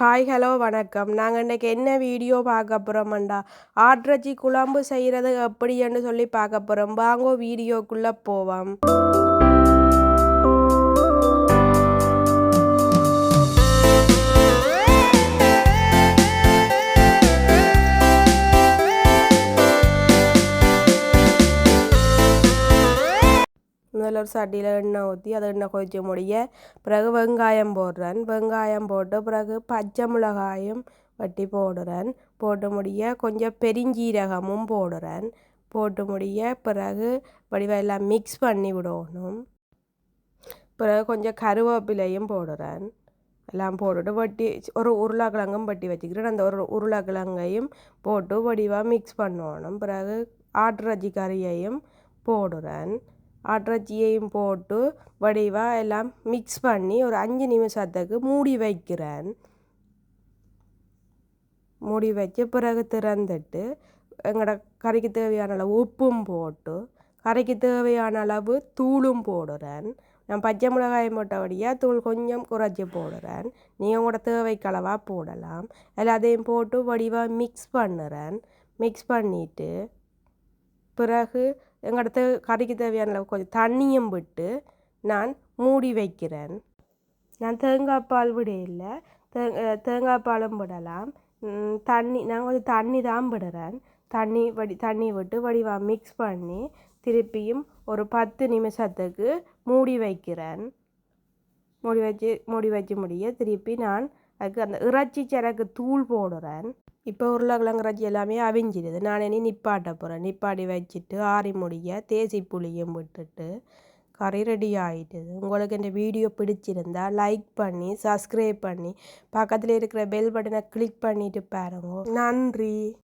Hi hello வணக்கம். நாங்கள் இன்றைக்கி என்ன வீடியோ பார்க்க போகிறோம்டா, ஆட்டிறைச்சி குழம்பு செய்கிறது எப்படின்னு சொல்லி பார்க்க போகிறோம். வாங்கோ வீடியோக்குள்ளே போவோம். முதல்ல ஒரு சட்டியில் எண்ணெய் ஊற்றி அதை எண்ணெய் கொதிச்சு முடிய பிறகு வெங்காயம் போடுறேன். வெங்காயம் போட்டு பிறகு பச்சை மிளகாயும் வட்டி போடுறேன். போட்டு முடிய கொஞ்சம் பெருஞ்சீரகமும் போடுறேன். போட்டு முடிய பிறகு வடிவெல்லாம் மிக்ஸ் பண்ணி விடணும். பிறகு கொஞ்சம் கருவேப்பிலையும் போடுறேன். எல்லாம் போட்டுட்டு வட்டி ஒரு உருளைக்கிழங்கும் வட்டி வச்சுக்கிறேன். அந்த ஒரு உருளைக்கிழங்கையும் போட்டு வடிவாக மிக்ஸ் பண்ணணும். பிறகு ஆட்டிறைச்சி கறியையும் போடுறேன். ஆட்டிறைச்சியையும் போட்டு வடிவாக எல்லாம் மிக்ஸ் பண்ணி ஒரு 5 நிமிஷத்துக்கு மூடி வைக்கிறேன். மூடி வச்சு பிறகு திறந்துட்டு எங்களோட கறிக்கு தேவையான அளவு உப்பும் போட்டு கறிக்கு தேவையான அளவு தூளும் போடுறேன். நான் பச்சை மிளகாயம் போட்டபடியாக தூள் கொஞ்சம் குறைச்சி போடுறேன். நீங்கள் உங்களோட தேவைக்கு அளவாக போடலாம். எல்லாத்தையும் போட்டு வடிவாக மிக்ஸ் பண்ணுறேன். மிக்ஸ் பண்ணிவிட்டு பிறகு எங்களோட கறிக்கு தேவையான அளவு கொஞ்சம் தண்ணியும் விட்டு நான் மூடி வைக்கிறேன். நான் தேங்காய் பால் விட இல்லை, தேங்காய் பாலும் விடலாம். நான் கொஞ்சம் தண்ணி தான் விடுறேன். தண்ணி விட்டு வடிவாக மிக்ஸ் பண்ணி திருப்பியும் ஒரு 10 நிமிஷத்துக்கு மூடி வைக்கிறேன். மூடி வச்சு முடிய திருப்பி நான் அதுக்கு அந்த இறைச்சி சரக்கு தூள் போடுறேன். இப்போ உருளைக்கிழங்கு இறைச்சி எல்லாமே அவிஞ்சிடுது. நான் இனி நிப்பாட்ட போகிறேன். நிப்பாட்டி வச்சுட்டு ஆறி முடிய தேசி புளியும் விட்டுட்டு கறி ரெடி ஆகிட்டுது. உங்களுக்கு இந்த வீடியோ பிடிச்சிருந்தால் லைக் பண்ணி சப்ஸ்கிரைப் பண்ணி பக்கத்தில் இருக்கிற பெல் பட்டனை கிளிக் பண்ணிவிட்டு பாருங்க. நன்றி.